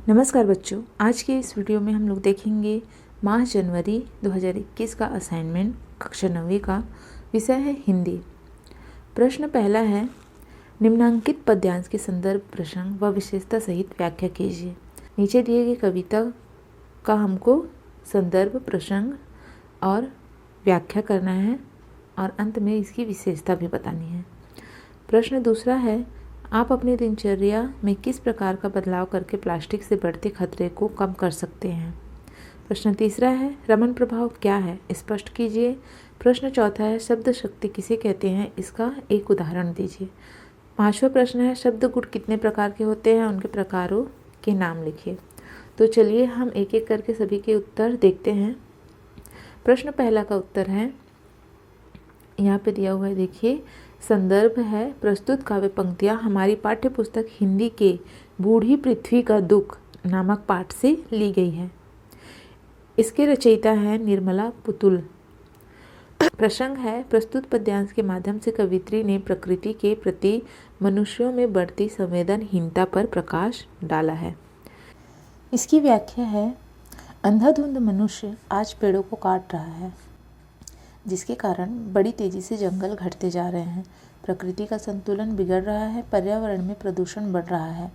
नमस्कार बच्चों, आज के इस वीडियो में हम लोग देखेंगे माह जनवरी 2021 का असाइनमेंट कक्षा 9वीं का। विषय है हिंदी। प्रश्न पहला है, निम्नांकित पद्यांश के संदर्भ, प्रसंग व विशेषता सहित व्याख्या कीजिए। नीचे दिए गए कविता का हमको संदर्भ, प्रसंग और व्याख्या करना है और अंत में इसकी विशेषता भी बतानी है। प्रश्न दूसरा है, आप अपनी दिनचर्या में किस प्रकार का बदलाव करके प्लास्टिक से बढ़ते खतरे को कम कर सकते हैं। प्रश्न तीसरा है, रमन प्रभाव क्या है, स्पष्ट कीजिए। प्रश्न चौथा है, शब्द शक्ति किसे कहते हैं, इसका एक उदाहरण दीजिए। पांचवा प्रश्न है, शब्द गुण कितने प्रकार के होते हैं, उनके प्रकारों के नाम लिखिए। तो चलिए हम एक एक करके सभी के उत्तर देखते हैं। प्रश्न पहला का उत्तर है, यहाँ पे दिया हुआ है, देखिए। संदर्भ है, प्रस्तुत काव्य पंक्तियाँ हमारी पाठ्य पुस्तक हिंदी के बूढ़ी पृथ्वी का दुख नामक पाठ से ली गई है। इसके रचयिता है निर्मला पुतुल। प्रसंग है, प्रस्तुत पद्यांश के माध्यम से कवित्री ने प्रकृति के प्रति मनुष्यों में बढ़ती संवेदनहीनता पर प्रकाश डाला है। इसकी व्याख्या है, अंधाधुंध मनुष्य आज पेड़ों को काट रहा है, जिसके कारण बड़ी तेजी से जंगल घटते जा रहे हैं। प्रकृति का संतुलन बिगड़ रहा है, पर्यावरण में प्रदूषण बढ़ रहा है।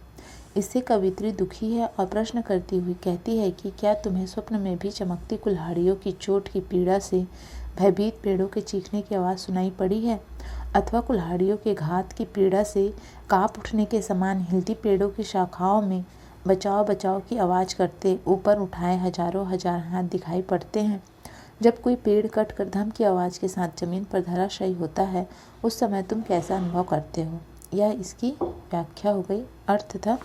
इससे कवित्री दुखी है और प्रश्न करती हुई कहती है कि क्या तुम्हें स्वप्न में भी चमकती कुल्हाड़ियों की चोट की पीड़ा से भयभीत पेड़ों के चीखने की आवाज़ सुनाई पड़ी है, अथवा कुल्हाड़ियों के घात की पीड़ा से काँप उठने के समान हिलती पेड़ों की शाखाओं में बचाओ बचाओ की आवाज़ करते ऊपर उठाए हजारों हजार हाथ दिखाई पड़ते हैं। जब कोई पेड़ कट कर धम की आवाज़ के साथ जमीन पर धराशायी होता है, उस समय तुम कैसा अनुभव करते हो। यह इसकी व्याख्या हो गई। अर्थ था,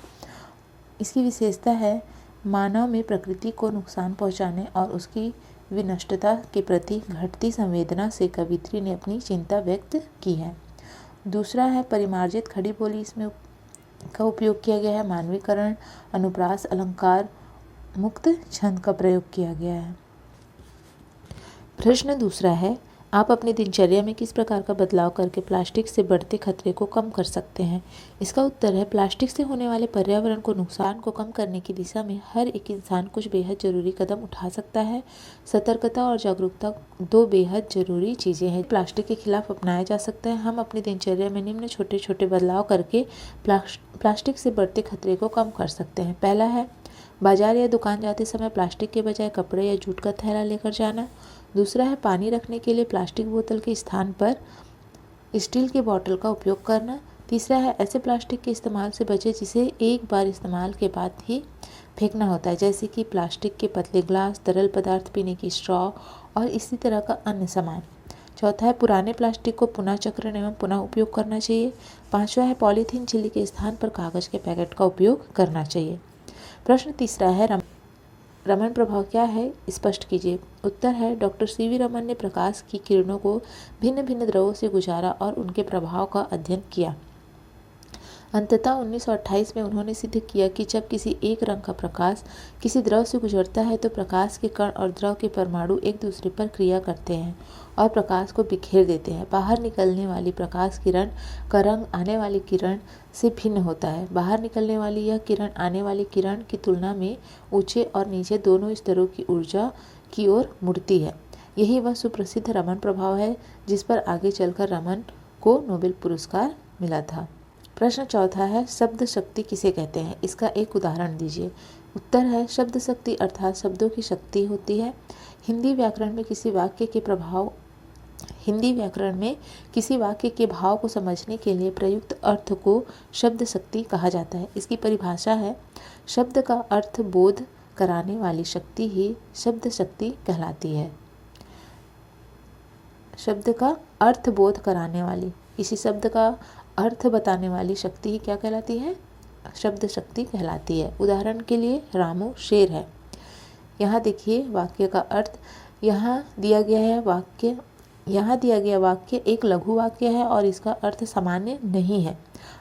इसकी विशेषता है, मानव में प्रकृति को नुकसान पहुंचाने और उसकी विनष्टता के प्रति घटती संवेदना से कवित्री ने अपनी चिंता व्यक्त की है। दूसरा है, परिमार्जित खड़ी बोली इसमें का उपयोग किया गया है। मानवीकरण, अनुप्रास, अलंकार मुक्त छंद का प्रयोग किया गया है। प्रश्न दूसरा है, आप अपनी दिनचर्या में किस प्रकार का बदलाव करके प्लास्टिक से बढ़ते खतरे को कम कर सकते हैं। इसका उत्तर है, प्लास्टिक से होने वाले पर्यावरण को नुकसान को कम करने की दिशा में हर एक इंसान कुछ बेहद जरूरी कदम उठा सकता है। सतर्कता और जागरूकता दो बेहद जरूरी चीज़ें हैं, प्लास्टिक के खिलाफ अपनाया जा सकता है। हम अपनी दिनचर्या में निम्न छोटे छोटे बदलाव करके प्लास्टिक से बढ़ते खतरे को कम कर सकते हैं। पहला है, बाजार या दुकान जाते समय प्लास्टिक के बजाय कपड़े या जूट का थैला लेकर जाना। दूसरा है, पानी रखने के लिए प्लास्टिक बोतल के स्थान पर स्टील के बोतल का उपयोग करना। तीसरा है, ऐसे प्लास्टिक के इस्तेमाल से बचें जिसे एक बार इस्तेमाल के बाद ही फेंकना होता है, जैसे कि प्लास्टिक के पतले ग्लास, तरल पदार्थ पीने की स्ट्रॉ और इसी तरह का अन्य सामान। चौथा है, पुराने प्लास्टिक को पुनः चक्रण एवं पुनः उपयोग करना चाहिए। पाँचवा है, पॉलीथीन झिल्ली के स्थान पर कागज़ के पैकेट का उपयोग करना चाहिए। प्रश्न तीसरा है, रमन प्रभाव क्या है, स्पष्ट कीजिए। उत्तर है, डॉक्टर सीवी रमन ने प्रकाश की किरणों को भिन्न भिन्न द्रवों से गुजारा और उनके प्रभाव का अध्ययन किया। अंततः 1928 में उन्होंने सिद्ध किया कि जब किसी एक रंग का प्रकाश किसी द्रव से गुजरता है तो प्रकाश के कण और द्रव के परमाणु एक दूसरे पर क्रिया करते हैं और प्रकाश को बिखेर देते हैं। बाहर निकलने वाली प्रकाश किरण का रंग आने वाली किरण से भिन्न होता है। बाहर निकलने वाली यह किरण आने वाली किरण की तुलना में ऊंचे और नीचे दोनों स्तरों की ऊर्जा की ओर मुड़ती है। यही वह सुप्रसिद्ध रमन प्रभाव है जिस पर आगे चलकर रमन को नोबेल पुरस्कार मिला था। प्रश्न चौथा है, शब्द शक्ति किसे कहते हैं, इसका एक उदाहरण दीजिए। उत्तर है, शब्द शक्ति अर्थात शब्दों की शक्ति होती है। हिंदी व्याकरण में किसी वाक्य के भाव को समझने के लिए प्रयुक्त अर्थ को शब्द शक्ति कहा जाता है। इसकी परिभाषा है, शब्द का अर्थ बोध कराने वाली शक्ति ही शब्द शक्ति कहलाती है। शब्द का अर्थ बोध कराने वाली, किसी शब्द का अर्थ बताने वाली शक्ति ही क्या कहलाती है, शब्द शक्ति कहलाती है। उदाहरण के लिए, रामू शेर है। यहाँ देखिए वाक्य का अर्थ, यहाँ दिया गया वाक्य एक लघु वाक्य है और इसका अर्थ सामान्य नहीं है,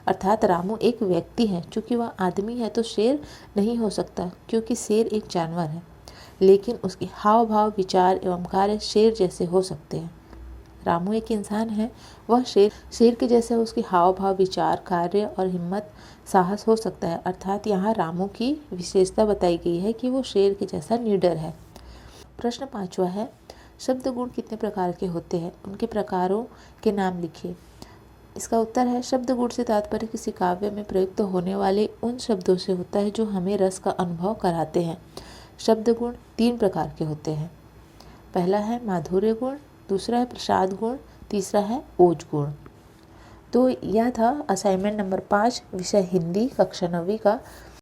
अर्थात रामू एक व्यक्ति है। चूंकि वह आदमी है तो शेर नहीं हो सकता, क्योंकि शेर एक जानवर है, लेकिन उसके हाव भाव, विचार एवं कार्य शेर जैसे हो सकते हैं। रामू एक इंसान है, वह शेर के जैसे उसके हाव भाव, विचार, कार्य और हिम्मत, साहस हो सकता है। अर्थात यहाँ रामू की विशेषता बताई गई है कि वो शेर के जैसा निडर है। प्रश्न 5वां है, शब्द गुण कितने प्रकार के होते हैं, उनके प्रकारों के नाम लिखिए। इसका उत्तर है, शब्द गुण से तात्पर्य किसी काव्य में प्रयुक्त होने वाले उन शब्दों से होता है जो हमें रस का अनुभव कराते हैं। शब्द गुण 3 प्रकार के होते हैं। पहला है माधुर्य गुण, दूसरा है प्रसाद गुण, तीसरा है ओज गुण। तो यह था असाइनमेंट नंबर 5 विषय हिंदी कक्षा 9वीं का।